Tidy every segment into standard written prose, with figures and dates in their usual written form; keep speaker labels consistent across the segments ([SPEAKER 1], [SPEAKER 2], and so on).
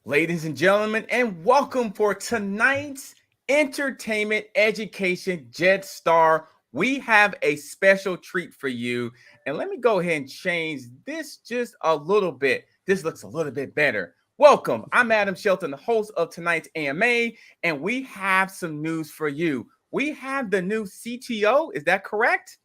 [SPEAKER 1] ladies and gentlemen, and welcome for tonight's entertainment education Jedstar. We have a special treat for you. And let me go ahead and change this just a little bit. This looks a little bit better. Welcome. I'm Adam Shelton, the host of tonight's AMA, and we have some news for you. We have the new CTO. Is that correct?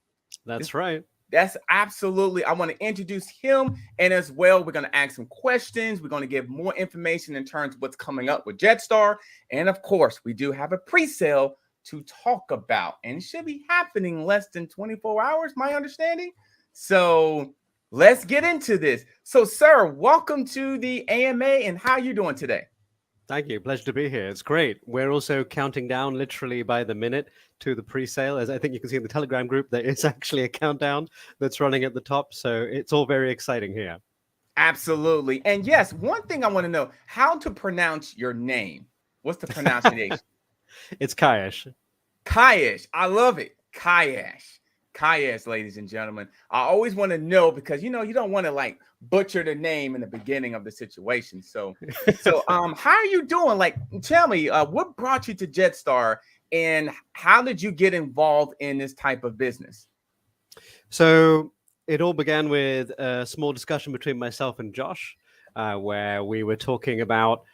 [SPEAKER 2] That's right.
[SPEAKER 1] That's absolutely. I want to introduce him, and as well, we're going to ask some questions. We're going to give more information in terms of what's coming up with Jedstar, and of course, we do have a pre-sale to talk about, and it should be happening less than 24 hours, my understanding. So let's get into this. So, sir, welcome to the AMA, and how are you doing today?
[SPEAKER 2] Thank you. Pleasure to be here. It's great. We're also counting down literally by the minute to the pre-sale. As I think you can see in the Telegram group, there is actually a countdown that's running at the top. So it's all very exciting here.
[SPEAKER 1] Absolutely. And yes, one thing I want to know, how to pronounce your name. What's the pronunciation?
[SPEAKER 2] It's Kayesh.
[SPEAKER 1] Kayesh. I love it. Kayesh. Kayesh, ladies and gentlemen. I always want to know because you don't want to like butcher the name in the beginning of the situation. So how are you doing? Like, tell me, what brought you to Jedstar and how did you get involved in this type of business?
[SPEAKER 2] So it all began with a small discussion between myself and Josh, where we were talking about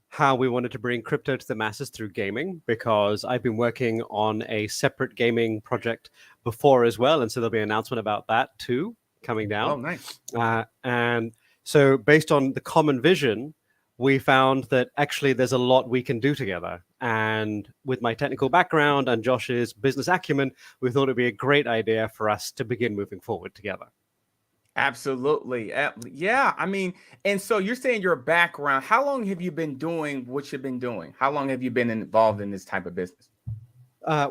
[SPEAKER 2] how we wanted to bring crypto to the masses through gaming, because I've been working on a separate gaming project before as well. And so there'll be an announcement about that too, coming down.
[SPEAKER 1] Oh, nice.
[SPEAKER 2] And so based on the common vision, we found that actually there's a lot we can do together. And with my technical background and Josh's business acumen, we thought it'd be a great idea for us to begin moving forward together.
[SPEAKER 1] Absolutely. Yeah. I mean, and so you're saying your background, how long have you been doing what you've been doing? How long have you been involved in this type of business?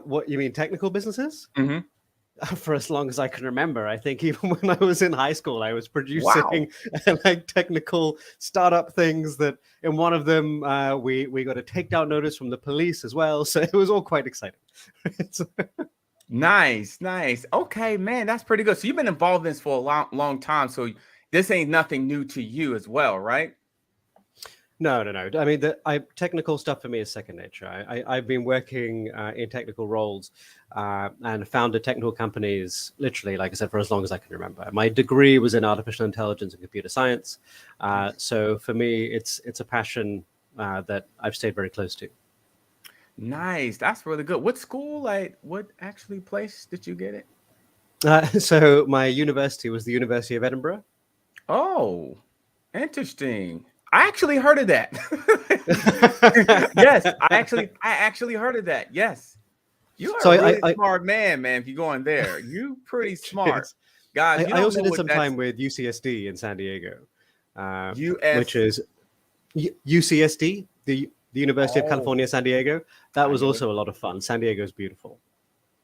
[SPEAKER 2] What you mean, technical businesses?
[SPEAKER 1] Mm-hmm.
[SPEAKER 2] For as long as I can remember. I think even when I was in high school, I was producing like technical startup things that in one of them, we got a takedown notice from the police as well. So it was all quite exciting.
[SPEAKER 1] Nice. Okay, man, that's pretty good. So you've been involved in this for a long time. So this ain't nothing new to you as well, right?
[SPEAKER 2] No. I mean, technical stuff for me is second nature. I've been working in technical roles and founded technical companies, literally, like I said, for as long as I can remember. My degree was in artificial intelligence and computer science. So for me, it's a passion that I've stayed very close to.
[SPEAKER 1] Nice. That's really good. What school, like, what actually place did you get it?
[SPEAKER 2] So my university was the University of Edinburgh.
[SPEAKER 1] Oh, interesting. I actually heard of that. Yes, I actually heard of that. Yes. You are a really smart man, If you're going there, you pretty smart. Guys,
[SPEAKER 2] I also did some time with UCSD in San Diego, which is UCSD, the University of California, San Diego. That was also a lot of fun. San Diego is beautiful.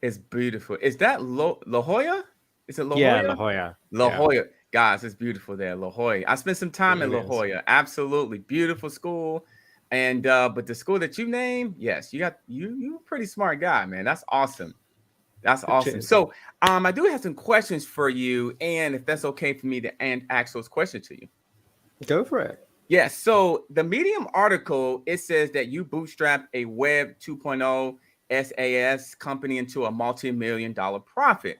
[SPEAKER 1] It's beautiful. Is that La Jolla? Is it La Jolla?
[SPEAKER 2] Yeah, La Jolla.
[SPEAKER 1] La Jolla. Guys, it's beautiful there, La Jolla. I spent some time in La Jolla. Absolutely beautiful school. And but the school that you named, yes, you're a pretty smart guy, man. That's awesome. That's awesome.
[SPEAKER 2] Cheers.
[SPEAKER 1] So I do have some questions for you, and if that's okay for me to ask those questions to you.
[SPEAKER 2] Go for it.
[SPEAKER 1] Yes. So the Medium article, it says that you bootstrapped a Web 2.0 SaaS company into a multi-million-dollar profit.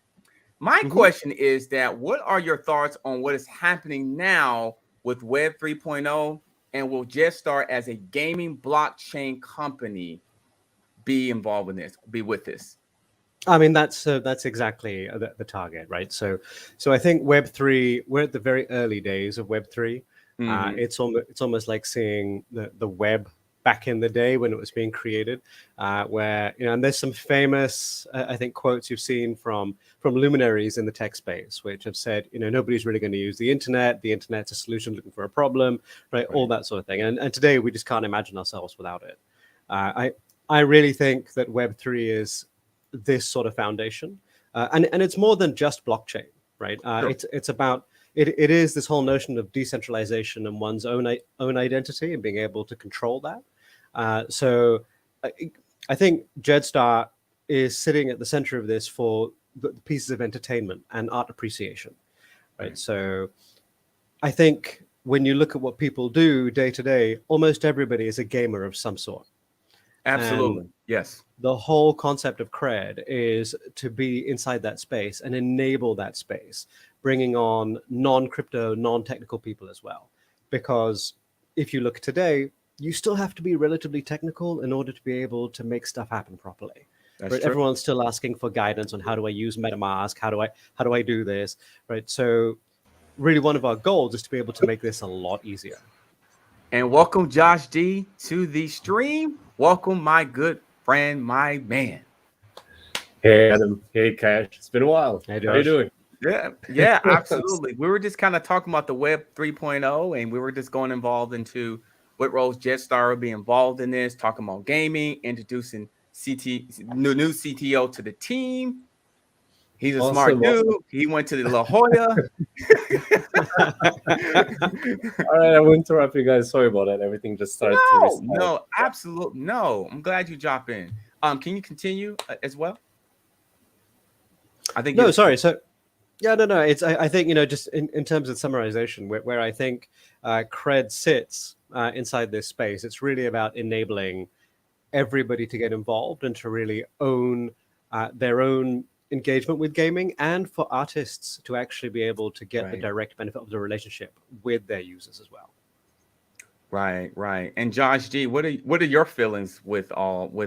[SPEAKER 1] My question is that what are your thoughts on what is happening now with Web 3.0, and will Jedstar as a gaming blockchain company be involved in this, be with this?
[SPEAKER 2] I mean, that's exactly the target, right? So I think Web3, we're at the very early days of Web3. It's almost like seeing the web back in the day when it was being created, where, and there's some famous, I think, quotes you've seen from luminaries in the tech space, which have said, nobody's really going to use the internet. The internet's a solution looking for a problem, right? All that sort of thing. And today we just can't imagine ourselves without it. I really think that Web3 is this sort of foundation, and it's more than just blockchain, right? It's about it is this whole notion of decentralization and one's own identity and being able to control that. So I think Jedstar is sitting at the center of this for the pieces of entertainment and art appreciation, right? So I think when you look at what people do day to day, almost everybody is a gamer of some sort.
[SPEAKER 1] Absolutely.
[SPEAKER 2] And
[SPEAKER 1] Yes.
[SPEAKER 2] the whole concept of cred is to be inside that space and enable that space, bringing on non-crypto, non-technical people as well. Because if you look today, you still have to be relatively technical in order to be able to make stuff happen properly.
[SPEAKER 1] That's
[SPEAKER 2] Right?
[SPEAKER 1] true.
[SPEAKER 2] Everyone's still asking for guidance on how do I use MetaMask, how do I do this, right? So really one of our goals is to be able to make this a lot easier.
[SPEAKER 1] And welcome, Josh D, to the stream. Welcome, my good friend, my man.
[SPEAKER 3] Hey, Adam. Hey, Cash. It's been a while.
[SPEAKER 2] Hey,
[SPEAKER 3] How you
[SPEAKER 2] Josh.
[SPEAKER 3] doing?
[SPEAKER 1] Yeah, absolutely. We were just kind of talking about the Web 3.0, and we were just going involved into what roles Jedstar will be involved in this, talking about gaming, introducing new CTO to the team. He's a smart dude. He went to the La Jolla.
[SPEAKER 3] All right, I won't interrupt you guys. Sorry about that. Everything just started to restart.
[SPEAKER 1] No, absolutely no. I'm glad you drop in. Can you continue as well? I think
[SPEAKER 2] no. Sorry. So yeah, no. It's I think just in terms of summarization, where I think cred sits inside this space, it's really about enabling everybody to get involved and to really own their own engagement with gaming, and for artists to actually be able to get the direct benefit of the relationship with their users as well.
[SPEAKER 1] Right. And Josh G, what are your feelings with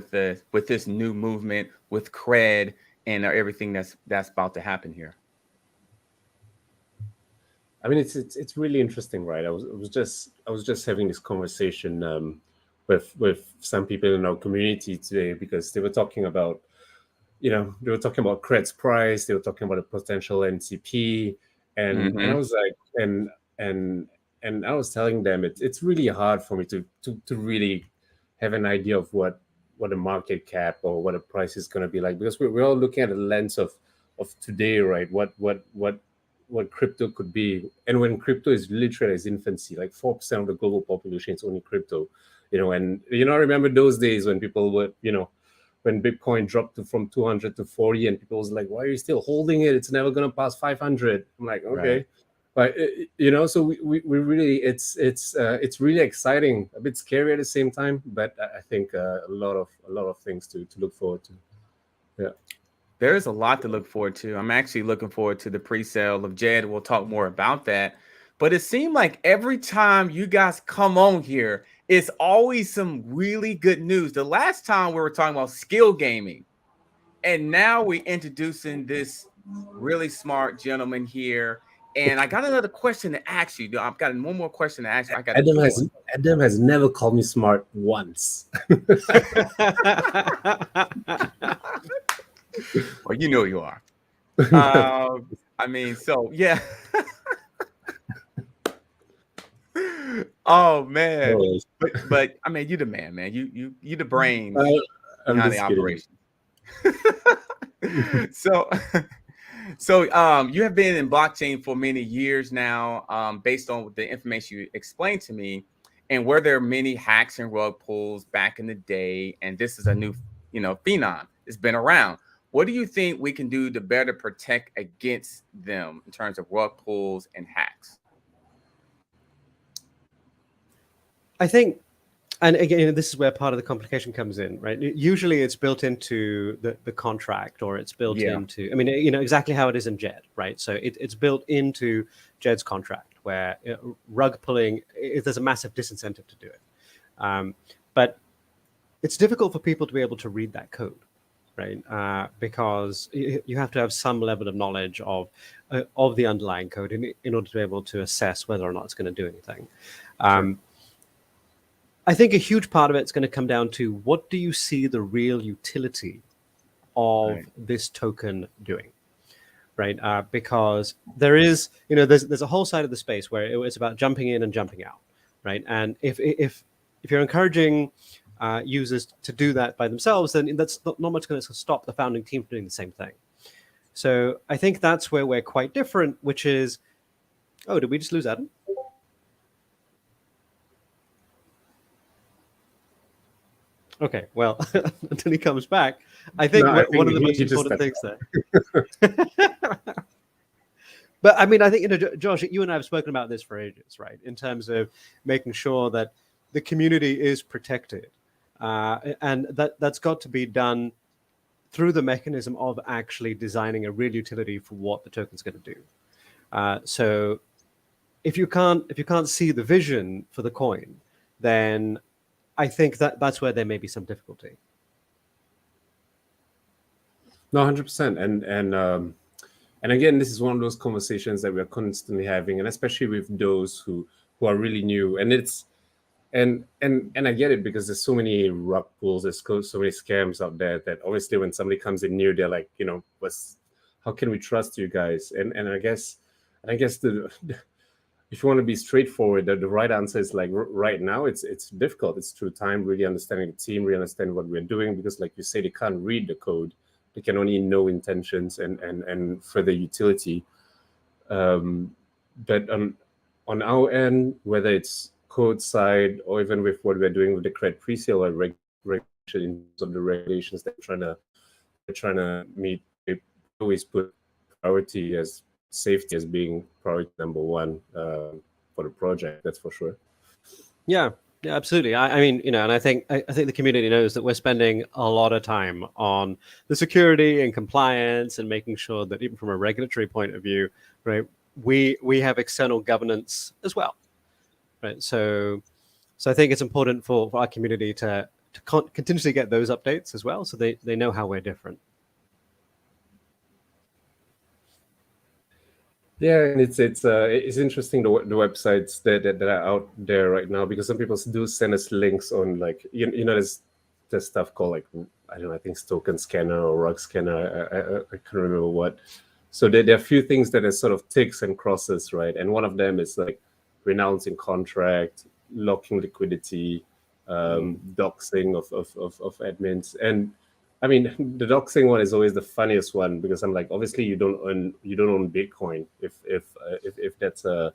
[SPEAKER 1] this new movement with cred and everything that's about to happen here?
[SPEAKER 3] I mean, it's really interesting, right? I was just having this conversation with some people in our community today, because they were talking about cred's price, they were talking about a potential NCP, and I was like, and I was telling them it's really hard for me to really have an idea of what a market cap or what a price is going to be like, because we're all looking at the lens of today, right? What crypto could be, and when crypto is literally its infancy, like 4% of the global population is only crypto, and I remember those days when people were, when Bitcoin dropped from 200 to 40, and people was like, why are you still holding it? It's never going to pass 500. I'm like, okay. Right. But so we really, it's really exciting, a bit scary at the same time, but I think a lot of things to look forward to. Yeah.
[SPEAKER 1] There's a lot to look forward to. I'm actually looking forward to the pre-sale of Jed. We'll talk more about that. But it seemed like every time you guys come on here, it's always some really good news. The last time we were talking about SkillGaming, and now we're introducing this really smart gentleman here. And I got another question to ask you. I've got one more question to ask you.
[SPEAKER 3] Adam has never called me smart once.
[SPEAKER 1] Well, you know you are. I mean, so yeah. Oh man, but I mean, you the man. You the brains behind the operation. So you have been in blockchain for many years now, based on the information you explained to me, and were there many hacks and rug pulls back in the day? And this is a new, phenom. It's been around. What do you think we can do to better protect against them in terms of rug pulls and hacks?
[SPEAKER 2] I think, and again, this is where part of the complication comes in, right? Usually it's built into the contract, or it's built into, I mean, exactly how it is in Jed, right? So it's built into Jed's contract, where rug pulling, there's a massive disincentive to do it. But it's difficult for people to be able to read that code, right? Because you have to have some level of knowledge of the underlying code in order to be able to assess whether or not it's going to do anything. Sure. I think a huge part of it's going to come down to, what do you see the real utility of this token doing, right? Because there is, there's a whole side of the space where it's about jumping in and jumping out, right? And if you're encouraging users to do that by themselves, then that's not much going to stop the founding team from doing the same thing. So I think that's where we're quite different, which is, oh, did we just lose Adam? Okay, well, until he comes back, I think one of the most important things there. But I mean, I think, Josh, you and I have spoken about this for ages, right? In terms of making sure that the community is protected, and that's got to be done through the mechanism of actually designing a real utility for what the token's going to do. So if you can't see the vision for the coin, then I think that's where there may be some difficulty.
[SPEAKER 3] No, 100%. And again, this is one of those conversations that we are constantly having, and especially with those who are really new. And it's and I get it, because there's so many rug pulls, there's so many scams out there that obviously when somebody comes in new, they're like, how can we trust you guys? And I guess the if you want to be straightforward, the right answer is like right now it's difficult. It's through time, really understanding the team, really understanding what we're doing, because like you say, they can't read the code. They can only know intentions and further utility. But on our end, whether it's code side or even with what we're doing with the credit pre-sale or regulation in terms of the regulations that we're trying to meet, we always put priority as safety as being priority number one for the project. That's for sure.
[SPEAKER 2] Yeah, absolutely. I mean, and I think the community knows that we're spending a lot of time on the security and compliance and making sure that even from a regulatory point of view, right, we have external governance as well, right? So I think it's important for our community to continuously get those updates as well, so they know how we're different.
[SPEAKER 3] Yeah, and it's interesting the websites that are out there right now, because some people do send us links on like there's stuff called like, I don't know, I think it's token scanner or rug scanner. I can't remember what. So there are a few things that are sort of ticks and crosses, right? And one of them is like renouncing contract, locking liquidity, doxing of admins. And I mean, the doxing one is always the funniest one, because I'm like, obviously you don't own Bitcoin if that's a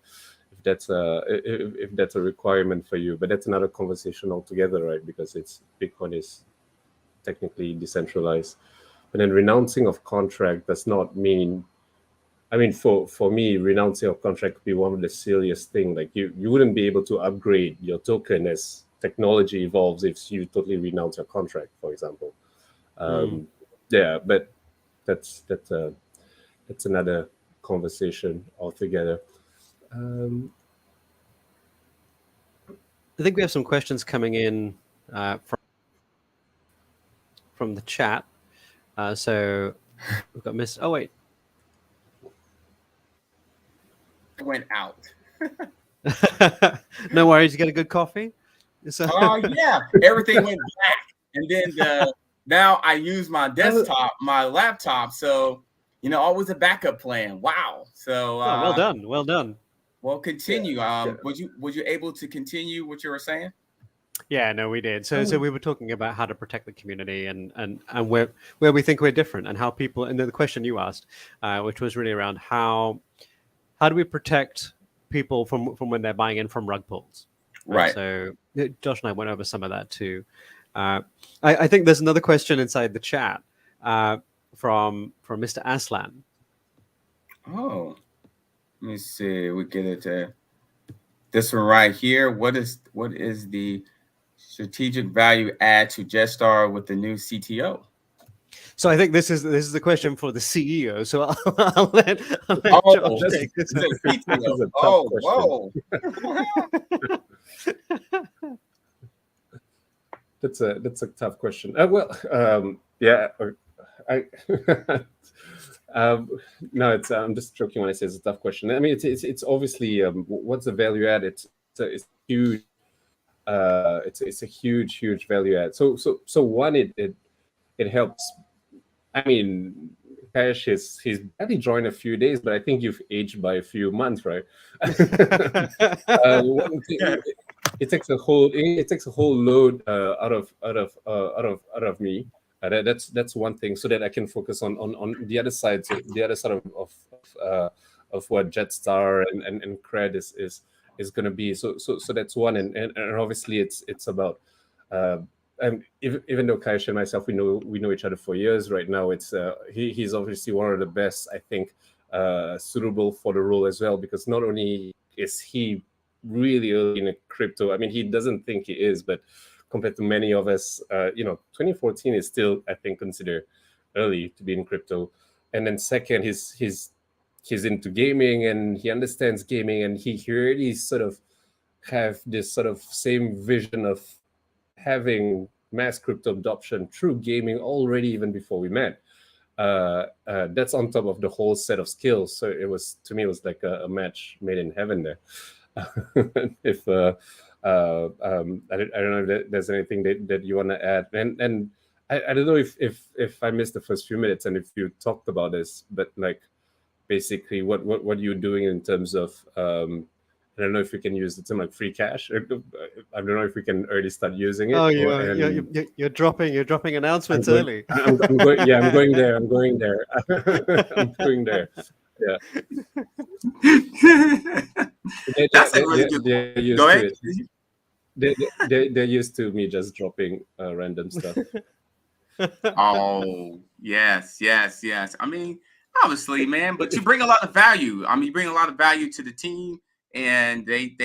[SPEAKER 3] requirement for you, but that's another conversation altogether, right? Because Bitcoin is technically decentralized. But then renouncing of contract does not mean, I mean, for me, renouncing of contract could be one of the silliest thing. Like you wouldn't be able to upgrade your token as technology evolves if you totally renounce your contract, for example. Yeah, but that's another conversation altogether.
[SPEAKER 2] I think we have some questions coming in from the chat. So we've got Miss. Oh wait,
[SPEAKER 1] it went out.
[SPEAKER 2] No worries. You get a good coffee.
[SPEAKER 1] Yeah, everything went back, and then now I use my desktop, my laptop. So always a backup plan. Wow. So
[SPEAKER 2] well done.
[SPEAKER 1] Well, continue. Yeah. Was you able to continue what you were saying?
[SPEAKER 2] Yeah, no, we did. So we were talking about how to protect the community and where we think we're different, and how people, and the question you asked, which was really around how do we protect people from when they're buying in from rug pulls.
[SPEAKER 1] Right.
[SPEAKER 2] So Josh and I went over some of that too. I think there's another question inside the chat from Mr. Aslan.
[SPEAKER 1] Oh, let me see. We get it. This one right here. What is the strategic value add to Jedstar with the new CTO?
[SPEAKER 2] So I think this is the question for the CEO. So I'll let Josh take this.
[SPEAKER 1] Whoa.
[SPEAKER 3] That's a tough question. Yeah, no, I'm just joking when I say it's a tough question. I mean, it's obviously what's the value add? It's huge. It's a huge value add. So one, it helps. I mean, Cash he's barely joined a few days, but I think you've aged by a few months, right? One thing, it takes a whole load out of me. That's one thing, so that I can focus on the other side, the other side of what Jedstar and Cred is going to be. So that's one, and obviously it's about. Even though Kaish and myself we know each other for years right now, it's he's obviously one of the best, I think, suitable for the role as well, because not only is he really early in crypto, I mean, he doesn't think he is, but compared to many of us, 2014 is still, I think, considered early to be in crypto. And then second, he's into gaming and he understands gaming, and he already sort of have this sort of same vision of having mass crypto adoption through gaming already, even before we met. That's on top of the whole set of skills. So it was, to me, it was like a match made in heaven there. If I don't know if there's anything that you want to add, and I don't know if I missed the first few minutes and if you talked about this, but like basically what you're doing in terms of I don't know if we can use the term like free cash. I don't know if we can already start using it.
[SPEAKER 2] Oh, you're dropping announcements early.
[SPEAKER 3] I'm going. Yeah, I'm going there. I'm going there. I'm going there. Yeah.
[SPEAKER 1] That's a really good. Go ahead.
[SPEAKER 3] They're used to me just dropping random stuff.
[SPEAKER 1] Oh, yes. I mean, obviously, man, but you bring a lot of value. I mean, you bring a lot of value to the team, and they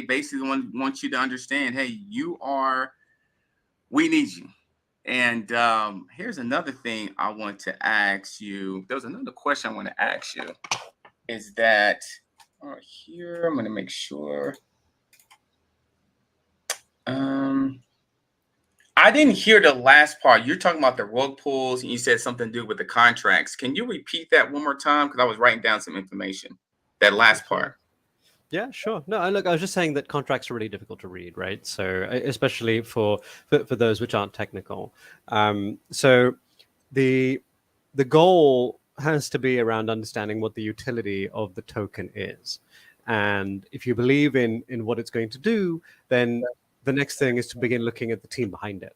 [SPEAKER 1] basically want you to understand, hey, we need you. And here's another thing I want to ask you. There was another question I want to ask you. Is that here? I'm going to make sure. I didn't hear the last part. You're talking about the rug pulls, and you said something to do with the contracts. Can you repeat that one more time? Because I was writing down some information. That last part.
[SPEAKER 2] Yeah, sure. No, look, I was just saying that contracts are really difficult to read, right? So especially for those which aren't technical. So the goal has to be around understanding what the utility of the token is. And if you believe in what it's going to do, then the next thing is to begin looking at the team behind it,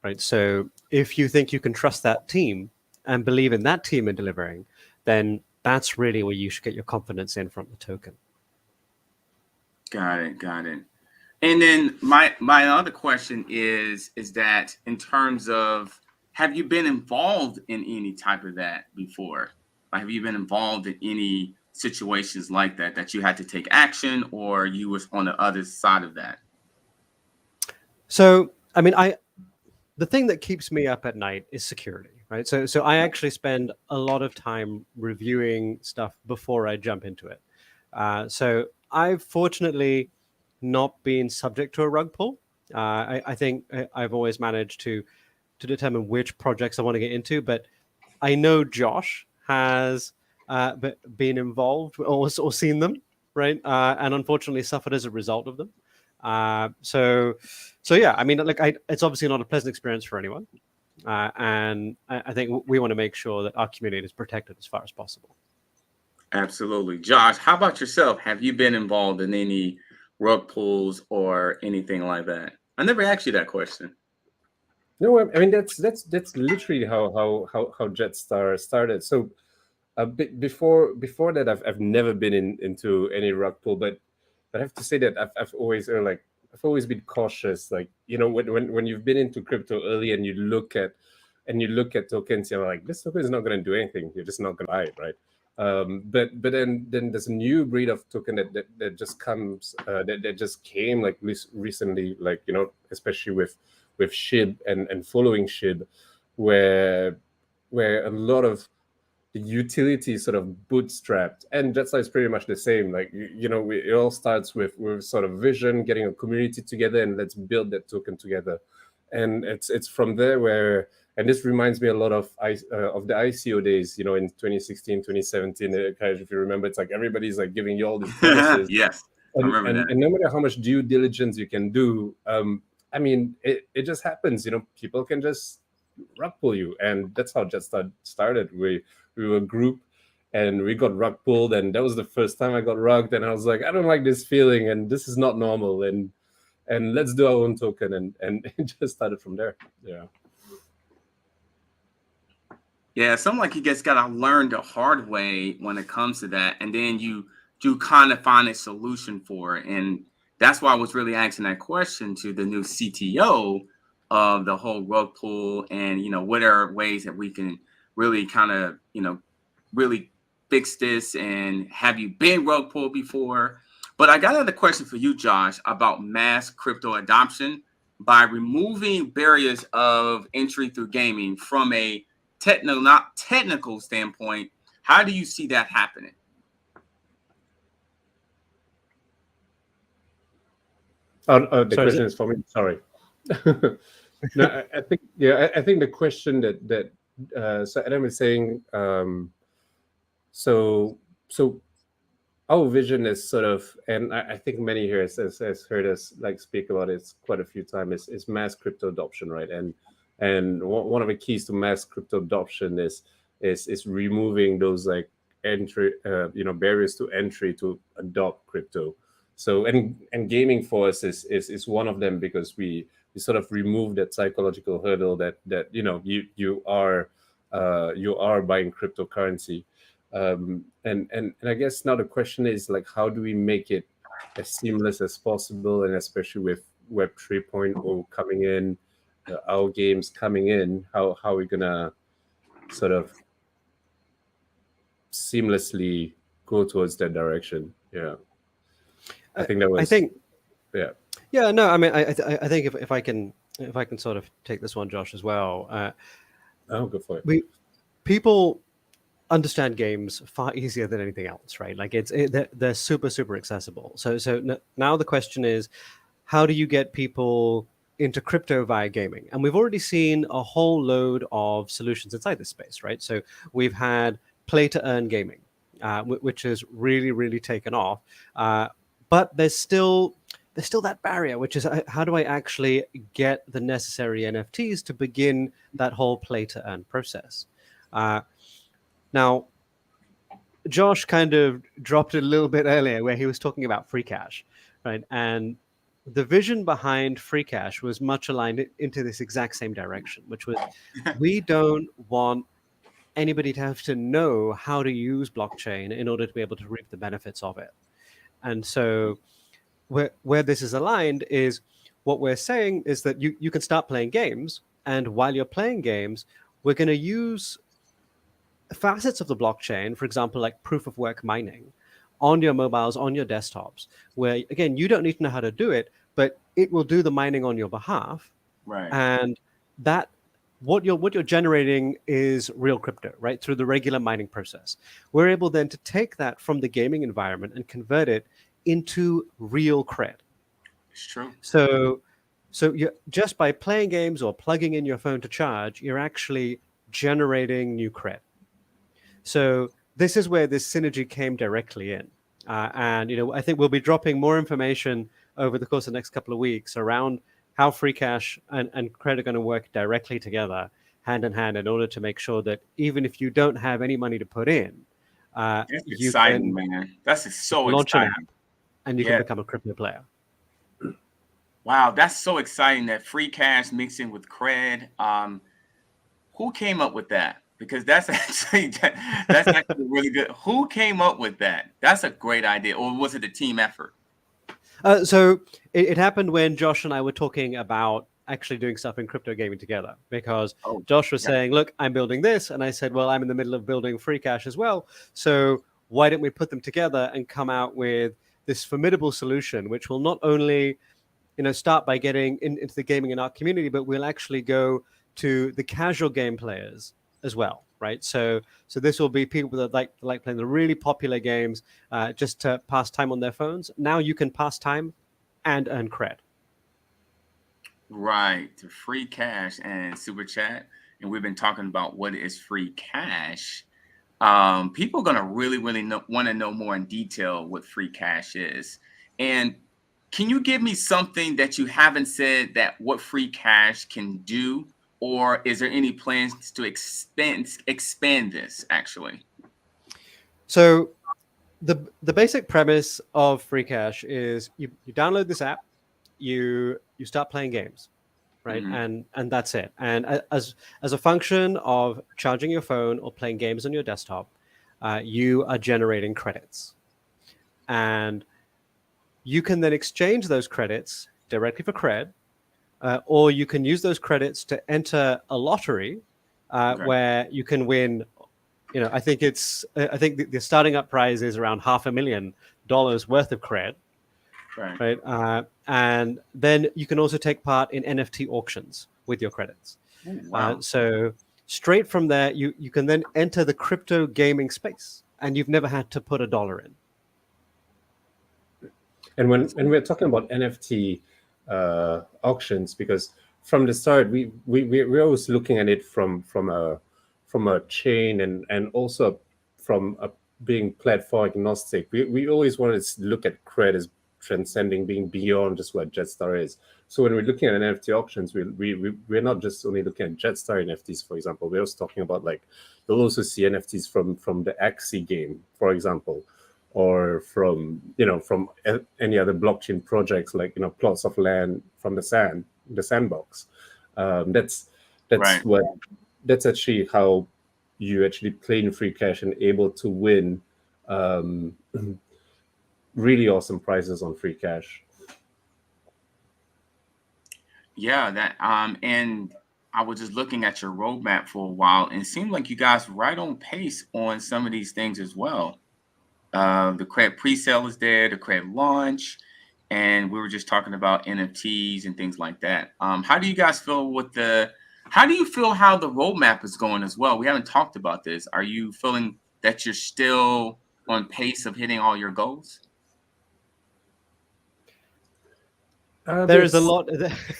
[SPEAKER 2] right? So if you think you can trust that team and believe in that team in delivering, then that's really where you should get your confidence in from the token.
[SPEAKER 1] Got it. And then my other question is that in terms of, have you been involved in any type of that before? Like, have you been involved in any situations like that you had to take action, or you was on the other side of that?
[SPEAKER 2] So, I mean, the thing that keeps me up at night is security, right? So I actually spend a lot of time reviewing stuff before I jump into it. So I've fortunately not been subject to a rug pull. I think I've always managed to determine which projects I want to get into, but I know Josh has been involved or seen them, right? And unfortunately suffered as a result of them. So yeah, I mean, like, it's obviously not a pleasant experience for anyone. And I think we want to make sure that our community is protected as far as possible.
[SPEAKER 1] Absolutely. Josh, how about yourself? Have you been involved in any rug pulls or anything like that? I never asked you that question.
[SPEAKER 3] No, I mean, that's literally how Jedstar started. So before that, I've never been into any rug pull, but I have to say that I've always been cautious. Like, when you've been into crypto early and you look at tokens, you're like, this token is not going to do anything. You're just not going to buy it, right? But then there's a new breed of token that just comes that just came like recently, like, especially with SHIB and following SHIB, where a lot of the utility is sort of bootstrapped, and Jedstar is pretty much the same. Like, it all starts with sort of vision, getting a community together, and let's build that token together. And it's from there where, and this reminds me a lot of the ICO days, in 2016, 2017. If you remember, it's like everybody's like giving you all these promises.
[SPEAKER 1] Yes, I remember that.
[SPEAKER 3] And no matter how much due diligence you can do, I mean, it just happens. People can just rug pull you, and that's how Jedstar started. We were a group, and we got rug pulled, and that was the first time I got rugged, and I was like, I don't like this feeling, and this is not normal, and let's do our own token, and it just started from there.
[SPEAKER 1] Yeah, something like you just gotta learn the hard way when it comes to that, and then you kind of find a solution for it. And that's why I was really asking that question to the new CTO of the whole rug pull, and what are ways that we can really kind of really fix this? And have you been rug pulled before? But I got another question for you, Josh, about mass crypto adoption by removing barriers of entry through gaming from a not technical standpoint. How do you see that happening?
[SPEAKER 3] The question is for me. Sorry. No, I think I think the question that so Adam is saying. So our vision is sort of, and I think many here has heard us like speak about it quite a few times. Is mass crypto adoption, right? And one of the keys to mass crypto adoption is removing those like entry, barriers to entry to adopt crypto. So and gaming for us is one of them, because we sort of remove that psychological hurdle that you are buying cryptocurrency. And I guess now the question is like, how do we make it as seamless as possible, and especially with Web 3.0 coming in, our games coming in, how are we gonna sort of seamlessly go towards that direction? Yeah, I think that was.
[SPEAKER 2] Yeah. No, I mean, I think if I can sort of take this one, Josh, as well.
[SPEAKER 3] I'll go for it.
[SPEAKER 2] People understand games far easier than anything else, right? Like they're super accessible. So now the question is, how do you get people into crypto via gaming? And we've already seen a whole load of solutions inside this space, right? So we've had play to earn gaming, which has really taken off, but there's still that barrier, which is how do I actually get the necessary NFTs to begin that whole play to earn process? Now, Josh kind of dropped it a little bit earlier where he was talking about free cash, right? And the vision behind free cash was much aligned into this exact same direction, which was we don't want anybody to have to know how to use blockchain in order to be able to reap the benefits of it. And so where this is aligned is what we're saying is that you can start playing games, and while you're playing games, we're going to use facets of the blockchain, for example, like proof of work mining on your mobiles, on your desktops, where again, you don't need to know how to do it, but it will do the mining on your behalf.
[SPEAKER 1] Right.
[SPEAKER 2] And that what you're generating is real crypto, right? Through the regular mining process. We're able then to take that from the gaming environment and convert it into real cred.
[SPEAKER 1] It's true.
[SPEAKER 2] So you just by playing games or plugging in your phone to charge, you're actually generating new cred. So this is where this synergy came directly in. And I think we'll be dropping more information over the course of the next couple of weeks around how free cash and cred are going to work directly together, hand in hand, in order to make sure that even if you don't have any money to put in,
[SPEAKER 1] that's exciting, man. That's so
[SPEAKER 2] launch
[SPEAKER 1] exciting.
[SPEAKER 2] an app and you can become a crypto player.
[SPEAKER 1] Wow, that's so exciting, that free cash mixing with cred. Who came up with that? Because that's actually really good. Who came up with that? That's a great idea. Or was it a team effort?
[SPEAKER 2] So it happened when Josh and I were talking about actually doing stuff in crypto gaming together, because Josh was saying, look, I'm building this. And I said, well, I'm in the middle of building free cash as well. So why don't we put them together and come out with this formidable solution, which will not only start by getting into the gaming in our community, but we'll actually go to the casual game players as well, right? So this will be people that like playing the really popular games just to pass time on their phones. Now you can pass time and earn cred.
[SPEAKER 1] Right, to free cash and super chat. And we've been talking about what is free cash. People are going to really want to know more in detail what free cash is. And can you give me something that you haven't said that what free cash can do? Or is there any plans to expand this actually?
[SPEAKER 2] So the basic premise of free cash is you download this app, you start playing games, right? Mm-hmm. And that's it. And as a function of charging your phone or playing games on your desktop, you are generating credits. And you can then exchange those credits directly for cred, or you can use those credits to enter a lottery where you can win I think the starting up prize is around $500,000 worth of cred, right? And then you can also take part in NFT auctions with your credits.
[SPEAKER 1] Ooh, wow.
[SPEAKER 2] So straight from there, you can then enter the crypto gaming space, and you've never had to put $1 in.
[SPEAKER 3] And when we're talking about NFT auctions, because from the start we're always looking at it from a chain and also from being platform agnostic. We always wanted to look at cred as transcending, being beyond just what Jedstar is. So when we're looking at NFT auctions, we're not just only looking at Jedstar NFTs, for example. We're also talking about, like, you'll also see NFTs from the Axie game, for example, or from any other blockchain projects, like plots of land from the sandbox. That's
[SPEAKER 1] Right.
[SPEAKER 3] that's actually how you actually play in free cash and able to win really awesome prizes on free cash.
[SPEAKER 1] Yeah, that and I was just looking at your roadmap for a while, and it seemed like you guys right on pace on some of these things as well. The credit pre-sale is there, the credit launch, and we were just talking about NFTs and things like that. How do you guys feel how do you feel how the roadmap is going as well? We haven't talked about this. Are you feeling that you're still on pace of hitting all your goals?
[SPEAKER 2] There's a lot.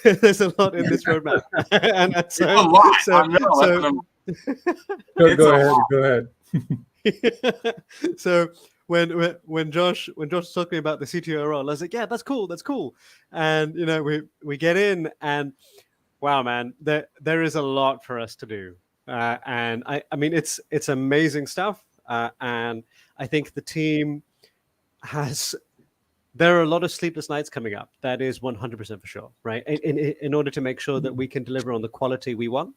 [SPEAKER 2] There's a lot in this roadmap, and
[SPEAKER 1] It's a lot. I know.
[SPEAKER 3] Go ahead.
[SPEAKER 2] So when Josh was talking about the CTO role, I was like, yeah, that's cool. And we get in, and wow, man, there is a lot for us to do. And I mean, it's amazing stuff. And I think the team there are a lot of sleepless nights coming up. That is 100% for sure, right? In order to make sure that we can deliver on the quality we want,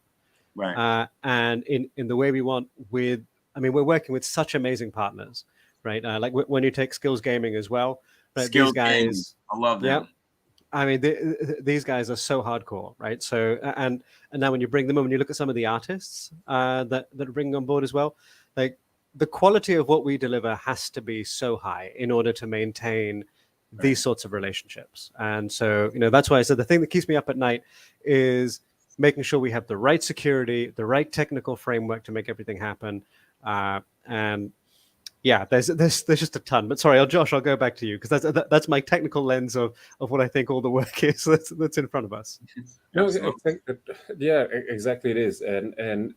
[SPEAKER 1] right?
[SPEAKER 2] And in the way we want. We're working with such amazing partners, right? Like when you take SkillGaming as well, right? These guys,
[SPEAKER 1] I love them.
[SPEAKER 2] Yeah, I mean, these guys are so hardcore, right? So and now when you bring them in, when you look at some of the artists that are bringing on board as well, like the quality of what we deliver has to be so high in order to maintain these sorts of relationships. And so, that's why I said the thing that keeps me up at night is making sure we have the right security, the right technical framework to make everything happen. And yeah, there's just a ton. But sorry, Josh, I'll go back to you, because that's my technical lens of what I think all the work is that's in front of us.
[SPEAKER 3] No, yeah, exactly it is. And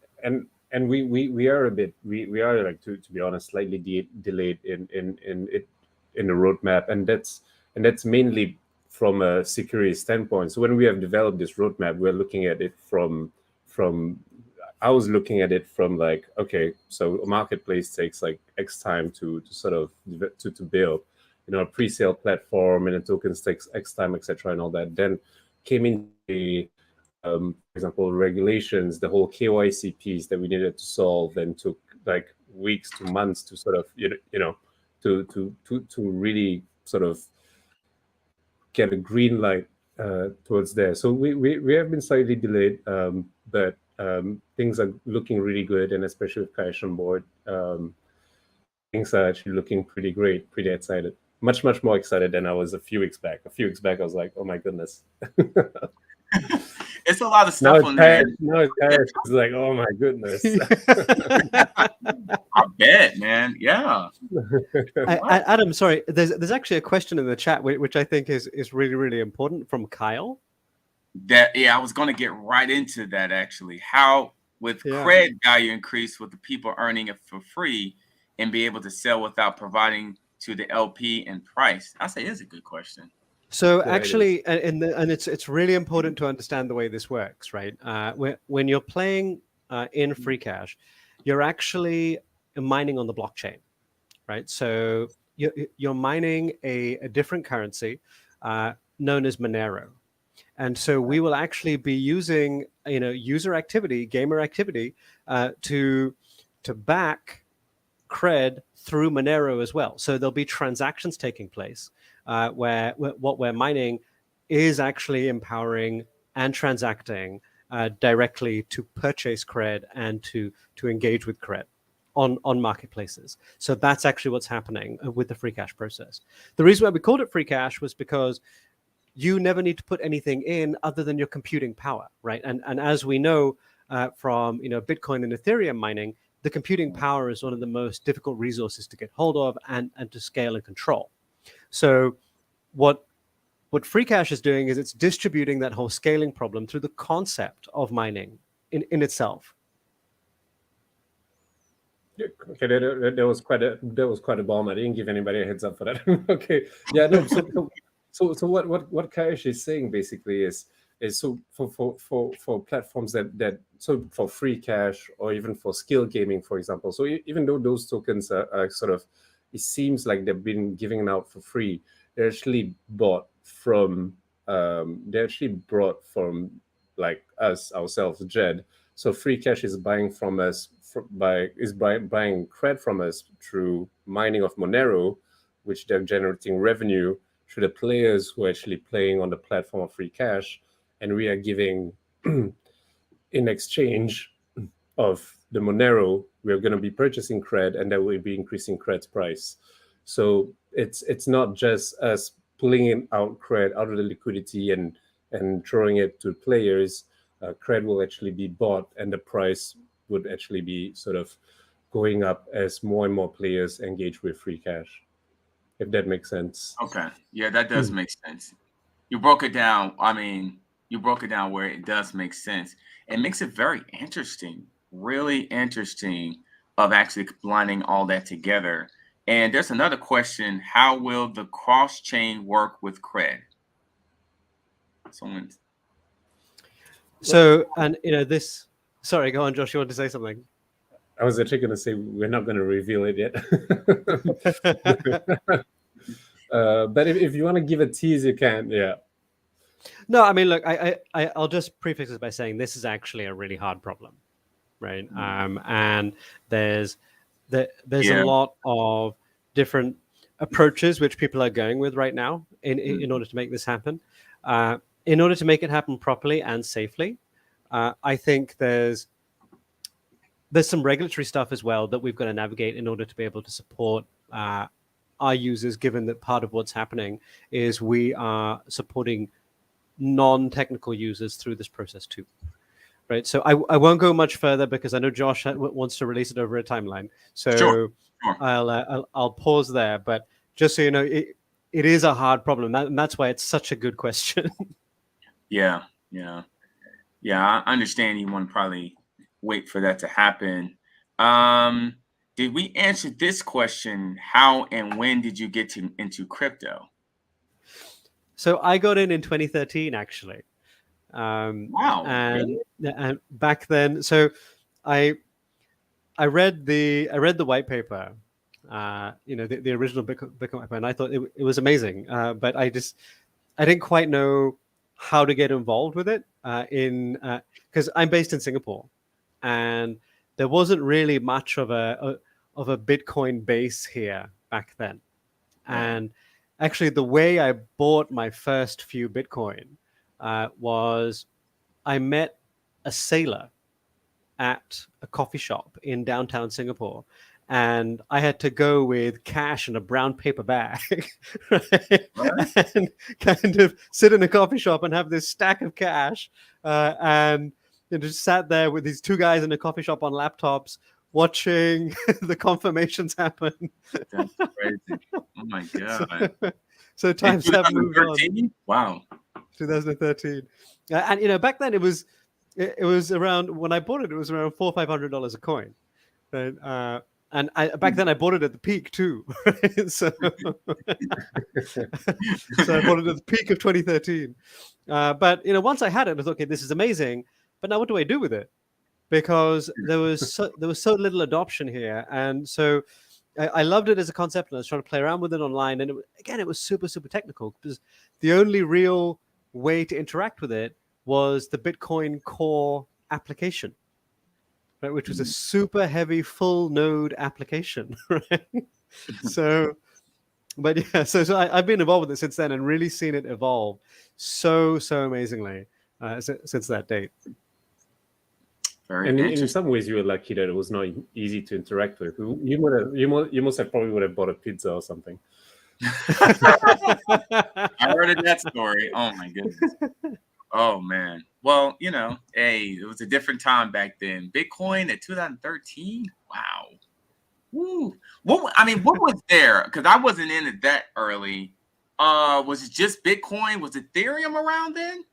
[SPEAKER 3] we are a bit, we are, like, to be honest, slightly delayed in the roadmap, and that's mainly from a security standpoint. So when we have developed this roadmap, we're looking at it from I was looking at it from, like, okay, so a marketplace takes like X time to sort of to build, a pre-sale platform, and the tokens takes X time, etc., and all that. Then came in the for example, regulations, the whole KYC piece that we needed to solve, then took like weeks to months to sort of to really sort of get a green light towards there. So we have been slightly delayed, but things are looking really good, and especially with Kaish on board, things are actually looking pretty great, pretty excited. Much more excited than I was a few weeks back. A few weeks back, I was like, oh my goodness.
[SPEAKER 1] It's a lot of stuff on there.
[SPEAKER 3] Now it's like, oh my goodness.
[SPEAKER 1] I bet, man. Yeah.
[SPEAKER 2] Adam, sorry, there's actually a question in the chat which I think is really, really important, from Kyle.
[SPEAKER 1] I was going to get right into that, actually. How with cred value increase with the people earning it for free and be able to sell without providing to the LP and price? I say it's a good question.
[SPEAKER 2] So actually, and it's really important to understand the way this works, right? When you're playing in free cash, you're actually mining on the blockchain, right? So you're mining a different currency known as Monero. And so we will actually be using user activity, gamer activity, to back cred through Monero as well. So there'll be transactions taking place where what we're mining is actually empowering and transacting directly to purchase cred and to engage with cred. on marketplaces. So that's actually what's happening with the free cash process. The reason why we called it free cash was because you never need to put anything in other than your computing power, right? And as we know from Bitcoin and Ethereum mining, the computing power is one of the most difficult resources to get hold of and to scale and control. So what free cash is doing is it's distributing that whole scaling problem through the concept of mining in itself.
[SPEAKER 3] Okay, that was quite a bomb. I didn't give anybody a heads up for that. Okay, yeah, no. So what Kaish is saying basically is so for platforms that so for free cash or even for skill gaming, for example. So even though those tokens are sort of, it seems like they've been giving out for free, they're actually bought from like us ourselves, Jed. So free cash is buying from us buying cred from us through mining of Monero, which they're generating revenue through the players who are actually playing on the platform of free cash, and we are giving in exchange of the Monero, we're going to be purchasing cred, and that will be increasing cred's price. So it's not just us pulling out cred out of the liquidity and throwing it to players. Cred will actually be bought, and the price would actually be sort of going up as more and more players engage with free cash, if that makes sense.
[SPEAKER 1] Okay. Yeah, that does make sense. You broke it down. I mean, you broke it down where it does make sense. It makes it very interesting, really interesting of actually lining all that together. And there's another question. How will the cross-chain work with cred?
[SPEAKER 2] This. Sorry, go on, Josh. You want to say something?
[SPEAKER 3] I was actually going to say we're not going to reveal it yet. But if you want to give a tease, you can. Yeah.
[SPEAKER 2] No, I mean, look, I'll just prefix it by saying this is actually a really hard problem, right? And there's a lot of different approaches which people are going with right now in order to make this happen. In order to make it happen properly and safely, I think there's some regulatory stuff as well that we've got to navigate in order to be able to support our users, given that part of what's happening is we are supporting non-technical users through this process too. Right. So I won't go much further because I know Josh wants to release it over a timeline. So
[SPEAKER 1] sure.
[SPEAKER 2] I'll pause there. But just so you know, it is a hard problem. And that's why it's such a good question.
[SPEAKER 1] Yeah. I understand you want to probably wait for that to happen. Did we answer this question? How and when did you get into crypto?
[SPEAKER 2] So I got in 2013, actually.
[SPEAKER 1] Wow.
[SPEAKER 2] And back then, so I read the white paper, the original Bitcoin white paper, and I thought it was amazing. But I didn't quite know how to get involved with it because I'm based in Singapore, and there wasn't really much of a Bitcoin base here back then. And actually, the way I bought my first few Bitcoin was I met a sailor at a coffee shop in downtown Singapore, and I had to go with cash in a brown paper bag, right? And kind of sit in a coffee shop and have this stack of cash, and just sat there with these two guys in a coffee shop on laptops watching the confirmations happen.
[SPEAKER 1] That's crazy. Oh my God.
[SPEAKER 2] So times have moved on.
[SPEAKER 1] Wow.
[SPEAKER 2] 2013. And back then it was around, when I bought it was around $400 or $500 a coin. Right? And back then I bought it at the peak too. Right? So I bought it at the peak of 2013. But once I had it, I thought, okay, this is amazing. But now what do I do with it? Because there was so little adoption here, and so I loved it as a concept, and I was trying to play around with it online. And it was super, super technical because the only real way to interact with it was the Bitcoin Core application, right, which was a super heavy full node application, right? So I've been involved with it since then and really seen it evolve so amazingly since that date.
[SPEAKER 1] Very
[SPEAKER 3] And in
[SPEAKER 1] interesting.
[SPEAKER 3] some ways, you were lucky that it was not easy to interact with. You must have probably would have bought a pizza or something.
[SPEAKER 1] I heard of that story. Oh my goodness. Oh man. Well, hey, it was a different time back then. Bitcoin at 2013. Wow. Woo. What was there? Because I wasn't in it that early. Was it just Bitcoin? Was Ethereum around then?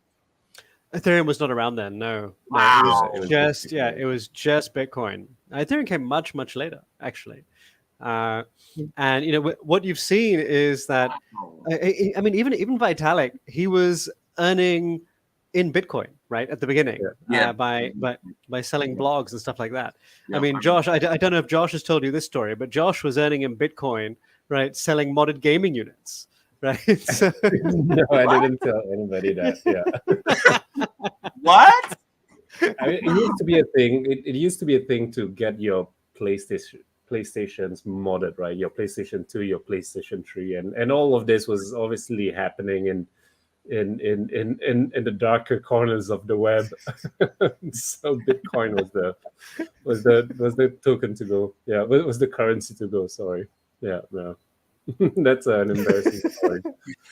[SPEAKER 2] Ethereum was not around then. No,
[SPEAKER 1] Wow.
[SPEAKER 2] it was just Bitcoin. Ethereum came much later, actually. And what you've seen is that, I mean, even Vitalik, he was earning in Bitcoin right at the beginning, by selling blogs and stuff like that. I mean, Josh, I don't know if Josh has told you this story, but Josh was earning in Bitcoin, right, selling modded gaming units, right? So,
[SPEAKER 3] no, I didn't tell anybody that. Yeah.
[SPEAKER 1] What?
[SPEAKER 3] I mean, it used to be a thing. It used to be a thing to get your PlayStations modded, right? Your PlayStation 2, your PlayStation 3, and all of this was obviously happening in the darker corners of the web. So Bitcoin was the token to go. Yeah, it was the currency to go. Sorry. Yeah, no. That's an embarrassing story.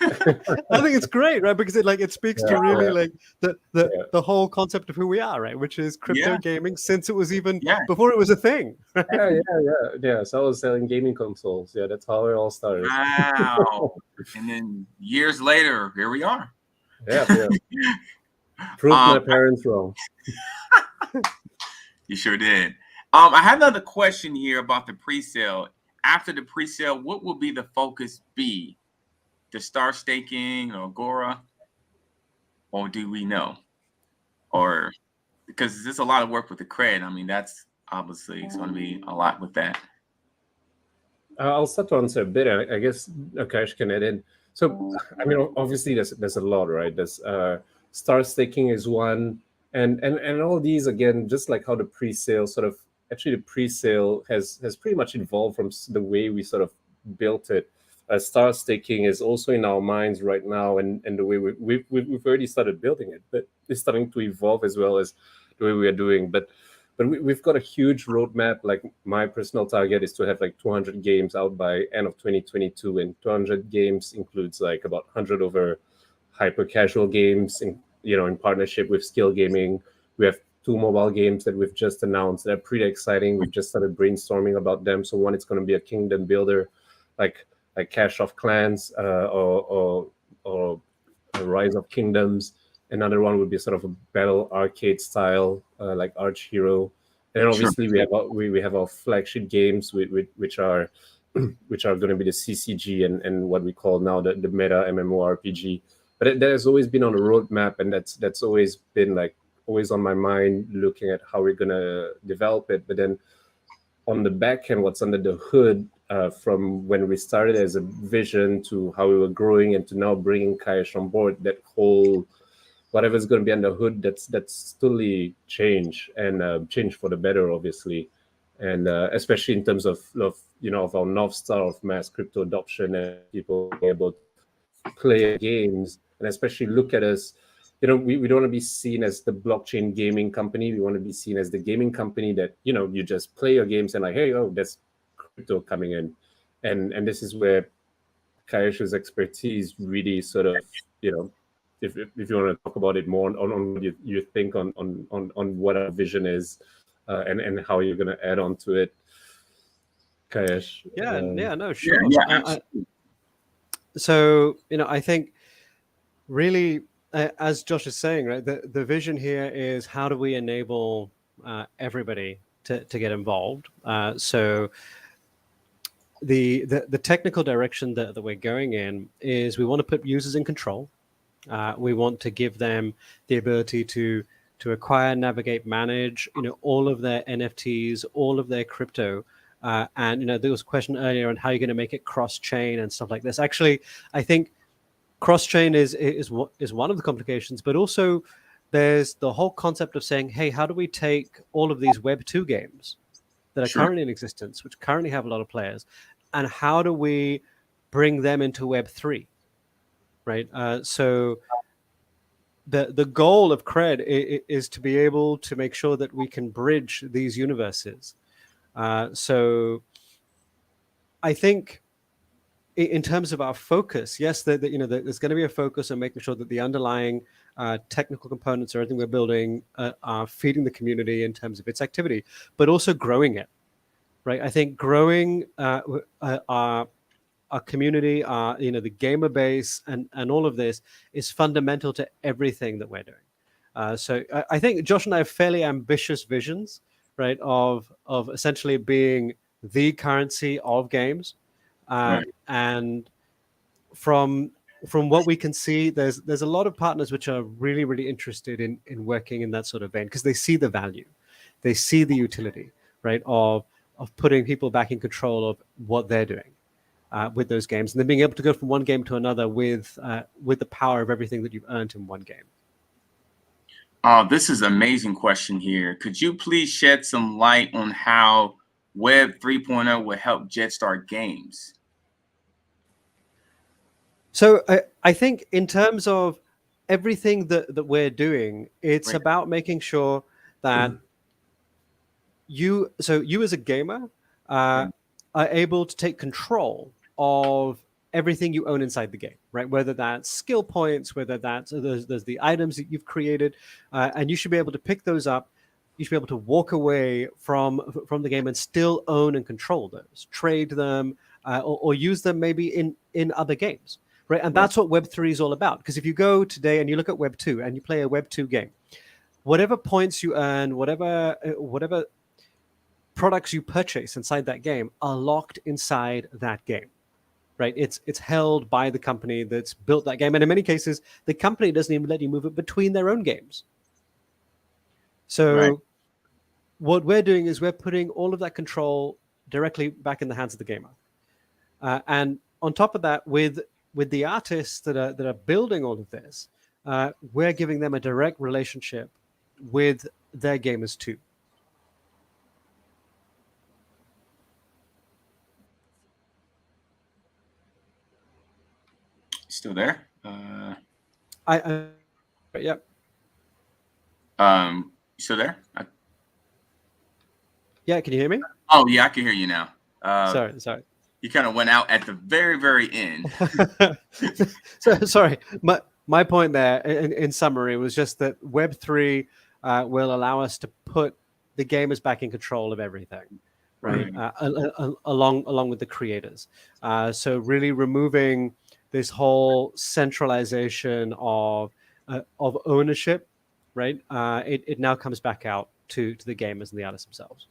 [SPEAKER 2] I think it's great, right? Because it speaks to really the whole concept of who we are, right? Which is crypto gaming since it was even before it was a thing. Right?
[SPEAKER 3] Yeah. So I was selling gaming consoles. Yeah, that's how it all started.
[SPEAKER 1] Wow. And then years later, here we are.
[SPEAKER 3] Yeah. Proved my parents wrong.
[SPEAKER 1] You sure did. I have another question here about the pre-sale. After the pre-sale, what will be the focus be? The Star staking or Agora? Or do we know? Or because there's a lot of work with the cred. I mean, that's obviously it's going to be a lot with that.
[SPEAKER 3] I'll start to answer a bit. I guess Akash can add in. So, I mean, obviously, there's a lot, right? There's Star staking is one, and all these again, just like how the pre-sale the pre-sale has pretty much evolved from the way we sort of built it. Star staking is also in our minds right now, and the way we've already started building it, but it's starting to evolve as well as the way we are doing. But we've got a huge roadmap. Like my personal target is to have like 200 games out by end of 2022, and 200 games includes like about 100 over hyper casual games in partnership with SkillGaming. We have 2 mobile games that we've just announced. They're pretty exciting. We've just started brainstorming about them. So one, it's going to be a kingdom builder, like Clash of Clans or a Rise of Kingdoms. Another one would be sort of a battle arcade style, like Arch Hero. And obviously we have our flagship games, which are going to be the CCG and what we call now the meta MMORPG. But that has always been on the roadmap, and that's always been always on my mind, looking at how we're gonna develop it. But then on the back end, what's under the hood, from when we started as a vision to how we were growing and to now bringing Kayesh on board, that whole whatever's going to be under the hood, that's totally changed, and change for the better, obviously, and especially in terms of our North Star of mass crypto adoption and people being able to play games, and especially look at us. We don't want to be seen as the blockchain gaming company. We want to be seen as the gaming company that you just play your games and like, hey, there's crypto coming in, and this is where Kayesh's expertise really sort of if you want to talk about it more on what you think on what our vision is, and how you're going to add on to it, Kayesh.
[SPEAKER 2] No, sure. So I think really, as Josh is saying, right, the vision here is how do we enable everybody to get involved. So the technical direction that we're going in is we want to put users in control. We want to give them the ability to acquire, navigate, manage, all of their NFTs, all of their crypto. And there was a question earlier on how you're going to make it cross-chain and stuff like this. Actually, I think cross-chain is one of the complications, but also there's the whole concept of saying, hey, how do we take all of these Web 2 games that are currently in existence, which currently have a lot of players, and how do we bring them into Web 3? Right. So the goal of Cred is to be able to make sure that we can bridge these universes. So I think in terms of our focus, yes, there's going to be a focus on making sure that the underlying technical components or everything we're building are feeding the community in terms of its activity, but also growing it, right? I think growing our community, the gamer base, and all of this is fundamental to everything that we're doing. So I think Josh and I have fairly ambitious visions, right, of essentially being the currency of games.
[SPEAKER 1] Right.
[SPEAKER 2] And from what we can see, there's a lot of partners which are really, really interested in working in that sort of vein because they see the value, they see the utility, right, of putting people back in control of what they're doing with those games, and then being able to go from one game to another with the power of everything that you've earned in one game.
[SPEAKER 1] This is an amazing question here. Could you please shed some light on how Web 3.0 will help Jedstar games?
[SPEAKER 2] So I think in terms of everything that we're doing, it's about making sure that you as a gamer are able to take control of everything you own inside the game, right? Whether that's skill points, whether that's there's the items that you've created, and you should be able to pick those up. You should be able to walk away from the game and still own and control those, trade them, or use them maybe in other games. Right? And that's what Web 3 is all about. Because if you go today and you look at Web 2 and you play a Web 2 game, whatever points you earn, whatever products you purchase inside that game are locked inside that game. Right? It's held by the company that's built that game. And in many cases, the company doesn't even let you move it between their own games. So what we're doing is we're putting all of that control directly back in the hands of the gamer. And on top of that, with the artists that are building all of this, we're giving them a direct relationship with their gamers too.
[SPEAKER 1] Still there?
[SPEAKER 2] Yeah.
[SPEAKER 1] Still there?
[SPEAKER 2] Yeah, can you hear me?
[SPEAKER 1] Oh yeah, I can hear you now.
[SPEAKER 2] Sorry.
[SPEAKER 1] You kind of went out at the very, very end.
[SPEAKER 2] So sorry. My point there, in summary, was just that Web3 will allow us to put the gamers back in control of everything, right? Along with the creators. So really removing this whole centralization of ownership, right? It now comes back out to the gamers and the artists themselves.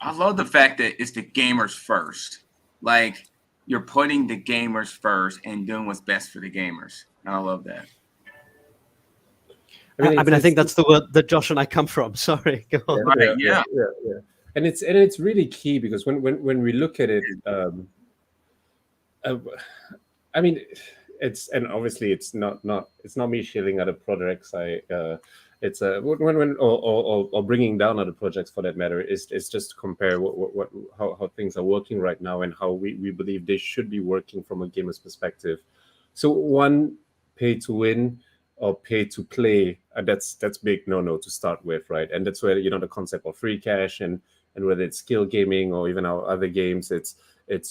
[SPEAKER 1] I love the fact that it's the gamers first. Like you're putting the gamers first and doing what's best for the gamers. And I love that.
[SPEAKER 2] I think that's the word that Josh and I come from. Sorry. Go on.
[SPEAKER 1] Yeah.
[SPEAKER 3] And it's really key because when we look at it, I mean, and obviously it's not me shilling other projects. It's when bringing down other projects for that matter. It's just to compare how things are working right now and how we believe they should be working from a gamer's perspective. So one, pay to win or pay to play, that's big no to start with, right? And that's where the concept of free cash and whether it's SkillGaming or even our other games, it's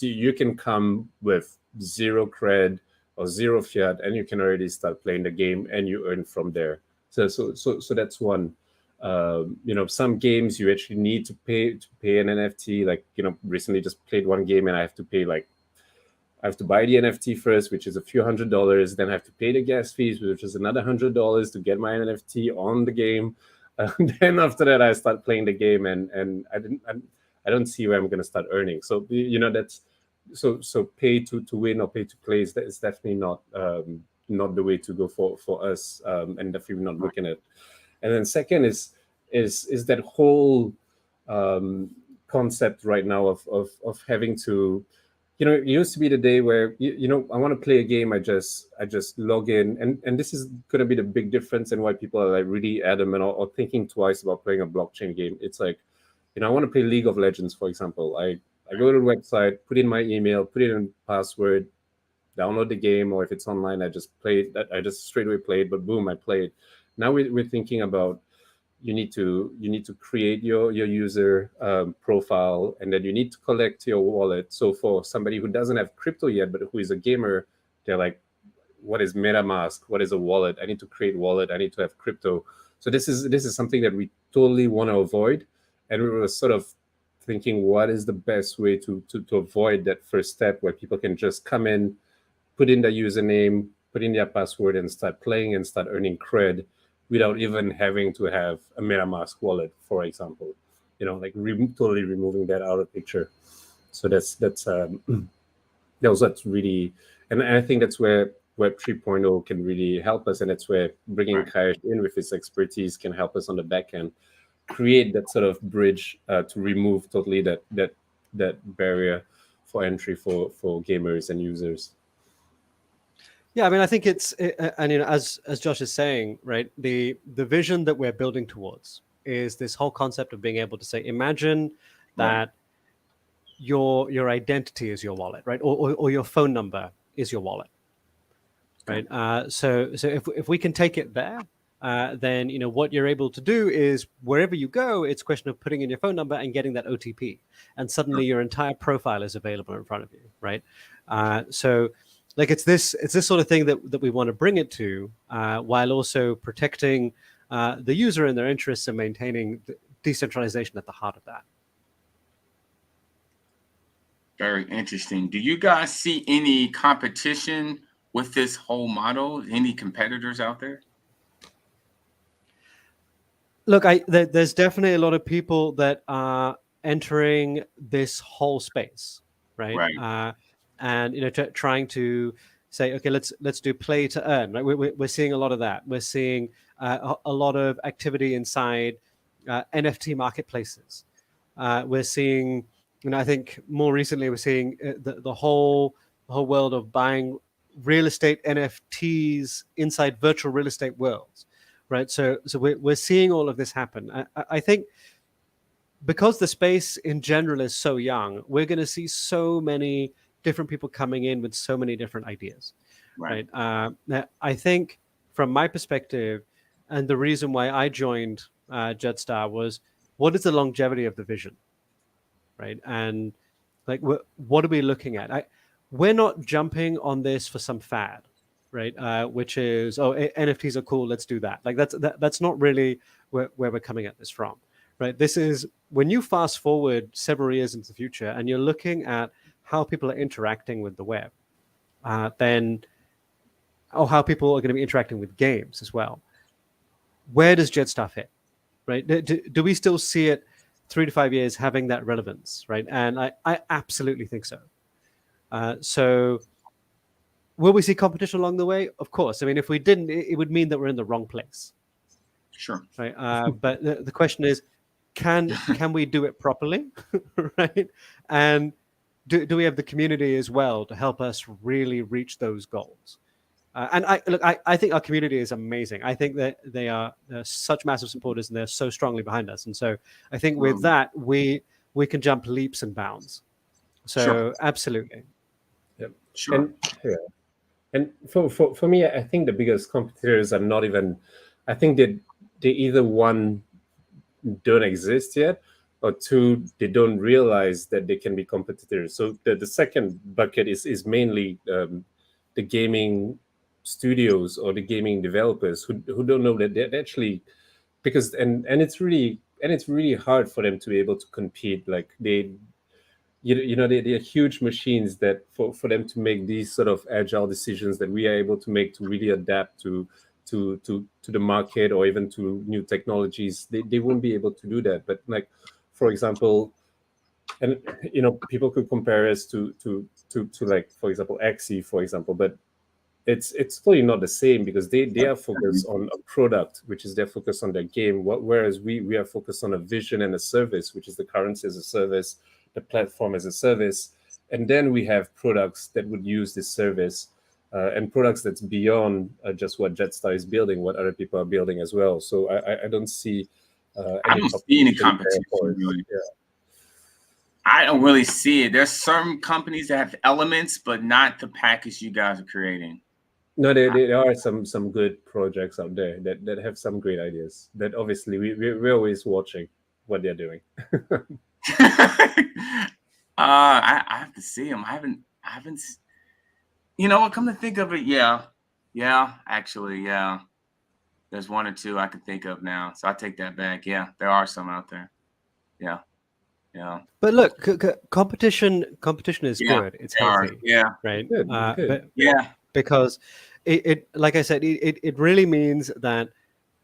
[SPEAKER 3] you can come with 0 cred or 0 fiat and you can already start playing the game and you earn from there. So that's one. Some games you actually need to pay an NFT. Like recently just played one game and I have to buy the NFT first, which is a few $100s. Then I have to pay the gas fees, which is another $100 to get my NFT on the game. Then after that, I start playing the game, and I don't see where I'm going to start earning. So that's so pay to win or pay to play is definitely not the way to go for us, and definitely not looking at. And then second is that whole concept right now of having to, it used to be the day where I want to play a game, I just log in, and this is going to be the big difference and why people are like really adamant or thinking twice about playing a blockchain game. It's like, I want to play League of Legends, for example. I go to the website, put in my email, put in a password, download the game, or if it's online, I just play it. I just straight away play it. But boom, I play it. Now we're thinking about you need to create your user profile, and then you need to collect your wallet. So for somebody who doesn't have crypto yet, but who is a gamer, they're like, what is MetaMask? What is a wallet? I need to create wallet. I need to have crypto. So this is something that we totally want to avoid, and we were sort of thinking, what is the best way to avoid that first step where people can just come in, put in their username, put in their password, and start playing and start earning cred without even having to have a MetaMask wallet, for example. Like totally removing that out of the picture. So that's really, and I think that's where Web 3.0 can really help us, and that's where bringing Kai in with his expertise can help us on the back end, create that sort of bridge to remove totally that barrier for entry for gamers and users.
[SPEAKER 2] Yeah, I mean, I think and as Josh is saying, right, the vision that we're building towards is this whole concept of being able to say, imagine that your identity is your wallet, right, or your phone number is your wallet, right? So if we can take it there, then what you're able to do is wherever you go, it's a question of putting in your phone number and getting that OTP, and suddenly your entire profile is available in front of you, right? So like it's this sort of thing that we want to bring it to, while also protecting the user and their interests and maintaining decentralization at the heart of that.
[SPEAKER 1] Very interesting. Do you guys see any competition with this whole model? Any competitors out there?
[SPEAKER 2] Look, there's definitely a lot of people that are entering this whole space, right? And trying to say, okay, let's do play to earn. Right? We're seeing a lot of that. We're seeing a lot of activity inside NFT marketplaces. We're seeing, I think more recently we're seeing the whole world of buying real estate NFTs inside virtual real estate worlds, right? So we're seeing all of this happen. I think because the space in general is so young, we're going to see so many different people coming in with so many different ideas, right? I think from my perspective, and the reason why I joined Jedstar was, what is the longevity of the vision, right? And like, what are we looking at? We're not jumping on this for some fad, right? Which is, NFTs are cool, let's do that. Like that's not really where we're coming at this from, right? This is when you fast forward several years into the future and you're looking at how people are interacting with the web, then how people are going to be interacting with games as well. Where does Jedstar fit, right? Do we still see it 3 to 5 years having that relevance, right? And I absolutely think so. So will we see competition along the way? Of course. I mean, if we didn't, it would mean that we're in the wrong place.
[SPEAKER 1] Sure.
[SPEAKER 2] Right. But the question is, can we do it properly, right? And do we have the community as well to help us really reach those goals? And I think our community is amazing. I think that they're such massive supporters and they're so strongly behind us. And so I think with that, we can jump leaps and bounds. So absolutely.
[SPEAKER 3] Yep. Sure. And for me, I think the biggest competitors are not even, I think that they either one, don't exist yet, or two, they don't realize that they can be competitors. So the second bucket is mainly the gaming studios or the gaming developers who don't know that they're actually, because and it's really hard for them to be able to compete. Like they're huge machines that for them to make these sort of agile decisions that we are able to make to really adapt to the market or even to new technologies, they won't be able to do that. But like, for example, and people could compare us to like, for example, Axie, for example, but it's totally not the same, because they are focused on a product, which is their focus on their game, whereas we are focused on a vision and a service, which is the currency as a service, the platform as a service, and then we have products that would use this service, and products that's beyond just what Jedstar is building, what other people are building as well. So I don't see
[SPEAKER 1] any competition. Really. I don't really see it. There's some companies that have elements, but not the package you guys are creating.
[SPEAKER 3] No, there are some good projects out there that have some great ideas. That obviously we're always watching what they're doing.
[SPEAKER 1] I have to see them. I haven't. You know what? Come to think of it, yeah, actually, yeah. There's one or two I can think of now, so I take that back. Yeah, there are some out there. Yeah.
[SPEAKER 2] But look, competition is good. It's healthy.
[SPEAKER 1] Yeah.
[SPEAKER 2] Right.
[SPEAKER 3] Good, good.
[SPEAKER 1] Yeah.
[SPEAKER 2] Because it like I said, it really means that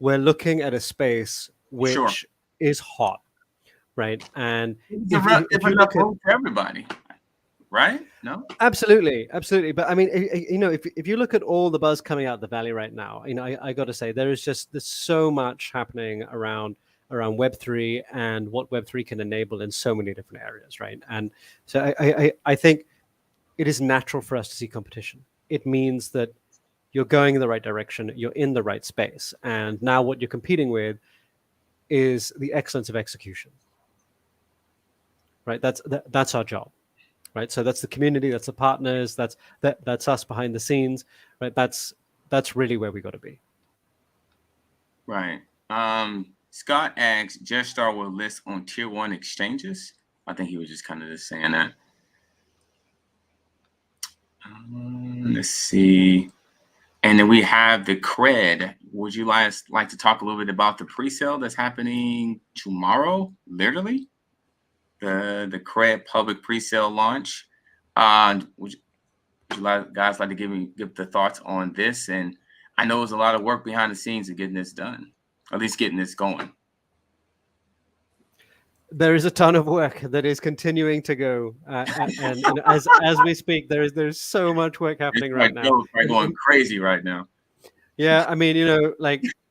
[SPEAKER 2] we're looking at a space which is hot, right? And
[SPEAKER 1] if you look for everybody, right? No,
[SPEAKER 2] absolutely. But I mean, if you look at all the buzz coming out of the Valley right now, I got to say there's so much happening around Web3 and what Web3 can enable in so many different areas, right? And so I think it is natural for us to see competition. It means that you're going in the right direction, you're in the right space, and now what you're competing with is the excellence of execution, right? That's our job, right? So that's the community, that's the partners, that's us behind the scenes, right? That's really where we got to be.
[SPEAKER 1] Right. Scott asks, Jedstar will list on tier 1 exchanges. I think he was just kind of just saying that. Let's see. And then we have the cred. Would you like to talk a little bit about the pre-sale that's happening tomorrow, literally? The cred public pre-sale launch. Would you guys like to give the thoughts on this? And I know there's a lot of work behind the scenes of getting this done, at least getting this going.
[SPEAKER 2] There is a ton of work that is continuing to go, and as we speak, there's so much work happening right now.
[SPEAKER 1] It's going crazy right now.
[SPEAKER 2] Yeah, I mean,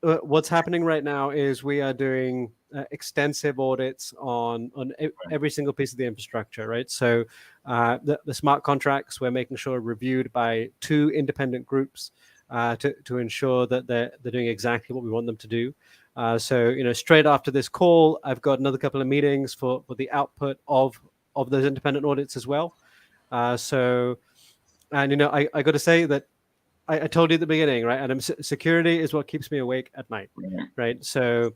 [SPEAKER 2] what's happening right now is we are doing extensive audits on every single piece of the infrastructure, right? So the smart contracts we're making sure are reviewed by 2 independent groups to ensure that they're doing exactly what we want them to do. So straight after this call, I've got another couple of meetings for the output of those independent audits as well. I got to say that I told you at the beginning, right? And security is what keeps me awake at night, right? So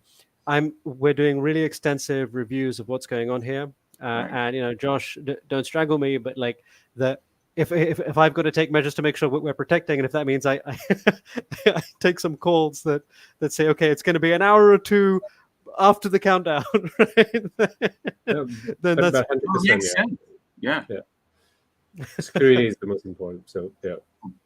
[SPEAKER 2] we're doing really extensive reviews of what's going on here. And Josh, don't strangle me, but like if I've got to take measures to make sure we're protecting, and if that means I take some calls that say, okay, it's going to be an hour or 2 after the countdown, right? Then that's
[SPEAKER 3] 100%, yeah. Security is the most important. So yeah,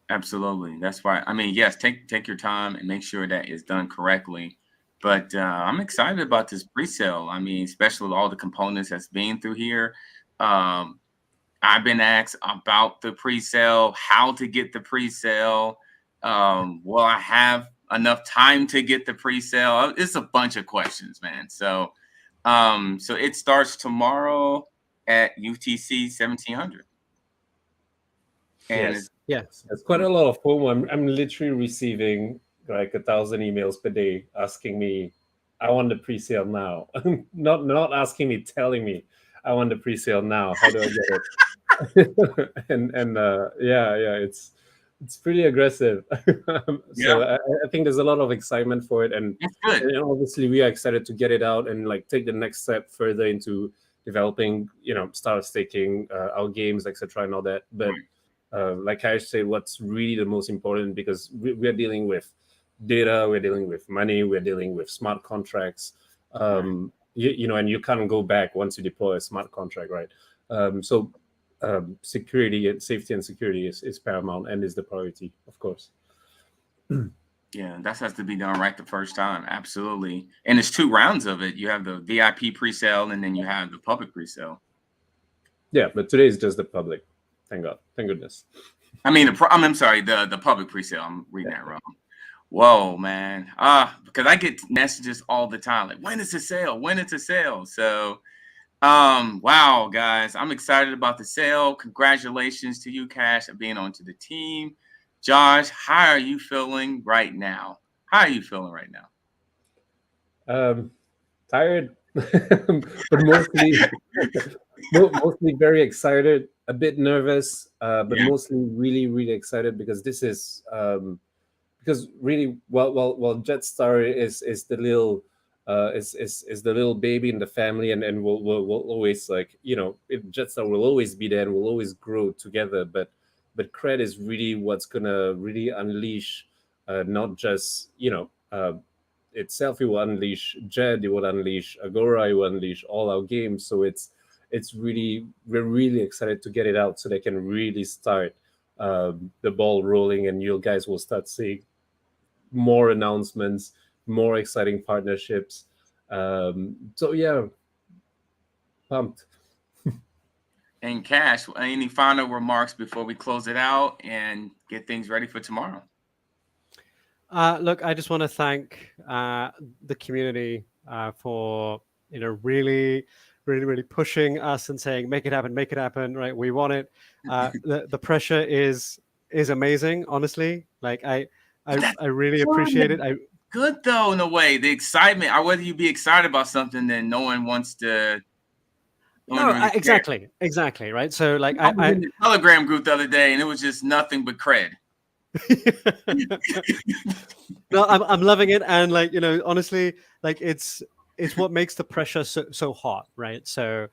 [SPEAKER 1] absolutely. That's why. I mean, yes, take your time and make sure that it's done correctly. But I'm excited about this pre-sale. I mean, especially with all the components that's being through here. I've been asked about the pre-sale, how to get the pre-sale. Will I have enough time to get the pre-sale? It's a bunch of questions, man. So it starts tomorrow at UTC 1700.
[SPEAKER 3] And yes, it's quite a lot of FOMO. I'm literally receiving like 1,000 emails per day asking me, I want the pre-sale now. not asking me, telling me I want the pre-sale now. How do I get it? It's pretty aggressive. So I think there's a lot of excitement for it, and obviously we are excited to get it out and like take the next step further into developing, start staking our games, etc., and all that. But like I said, what's really the most important, because we're dealing with data, we're dealing with money, we're dealing with smart contracts. And you can't go back once you deploy a smart contract, right? So security and safety and security is paramount and is the priority, of course.
[SPEAKER 1] Yeah, that has to be done right the first time. Absolutely. And it's 2 rounds of it. You have the VIP pre-sale and then you have the public pre-sale.
[SPEAKER 3] Yeah, but today is just the public. Thank God. Thank goodness.
[SPEAKER 1] I mean, I'm sorry, the public pre-sale. I'm reading that wrong. Whoa, man. Because I get messages all the time like, when is the sale? When is the sale? So wow, guys, I'm excited about the sale. Congratulations to you, Cash, for being onto the team. Josh, how are you feeling right now?
[SPEAKER 3] Tired, but mostly Mostly very excited, a bit nervous, but mostly really, really excited because this is because really, well, Jedstar is the little is the little baby in the family, and will always, like, Jedstar will always be there and will always grow together. But Cred is really what's gonna really unleash, not just itself. It will unleash Jed, it will unleash Agora, it will unleash all our games. So we're really excited to get it out so they can really start the ball rolling, and you guys will start seeing more announcements, more exciting partnerships. So yeah, pumped.
[SPEAKER 1] And Cash, any final remarks before we close it out and get things ready for tomorrow?
[SPEAKER 2] Look, I just want to thank the community for really, really, really pushing us and saying, make it happen, right? We want it. The pressure is amazing, honestly. Like I really appreciate it.
[SPEAKER 1] Good though, in a way, the excitement. I whether you be excited about something that no one wants to.
[SPEAKER 2] Exactly, right. So like
[SPEAKER 1] I was in the Telegram group the other day, and it was just nothing but cred.
[SPEAKER 2] No, I'm loving it, and like honestly, like it's what makes the pressure so hot, right? So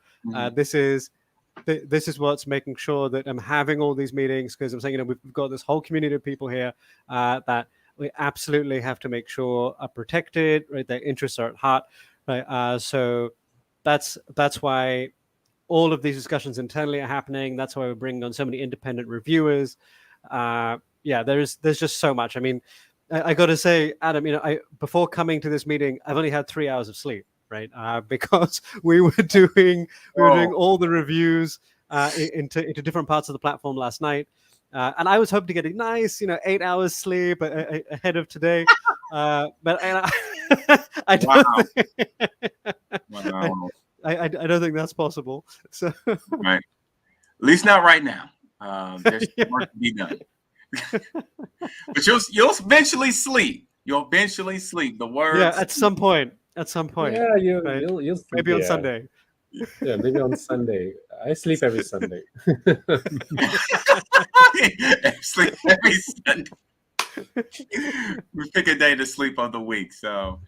[SPEAKER 2] this is what's making sure that I'm having all these meetings, because I'm saying we've got this whole community of people here that we absolutely have to make sure are protected, right? Their interests are at heart, right? So that's why all of these discussions internally are happening. That's why we're bringing on so many independent reviewers. There's just so much. I mean, I got to say, Adam, before coming to this meeting, I've only had 3 hours of sleep, right? Because we were doing all the reviews into different parts of the platform last night, and I was hoping to get a nice 8 hours sleep ahead of today, but I don't think, I don't think that's possible. So
[SPEAKER 1] right, at least not right now. There's work to be done. But you'll eventually sleep. You'll eventually sleep. The words.
[SPEAKER 2] Yeah, at some point.
[SPEAKER 3] Yeah, you'll sleep,
[SPEAKER 2] maybe on Sunday.
[SPEAKER 3] Yeah, maybe on Sunday. I sleep every Sunday.
[SPEAKER 1] Sleep every Sunday. We pick a day to sleep of the week. So,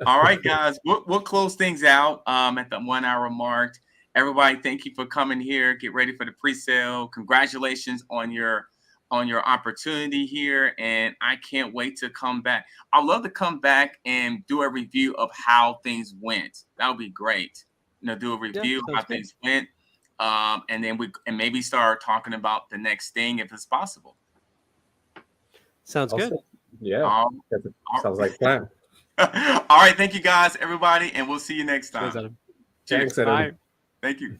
[SPEAKER 1] all right, guys, we'll close things out at the 1 hour mark. Everybody, thank you for coming here. Get ready for the pre-sale. Congratulations on your opportunity here, and I can't wait to come back. I'd love to come back and do a review of how things went. That would be great. Do a review of how things went, and then maybe start talking about the next thing if it's possible.
[SPEAKER 2] Sounds good.
[SPEAKER 3] Yeah, sounds like plan.
[SPEAKER 1] All right, thank you guys, everybody, and we'll see you next time.
[SPEAKER 2] Cheers, Adam.
[SPEAKER 3] Thanks, Adam.
[SPEAKER 2] Bye.
[SPEAKER 1] Thank you.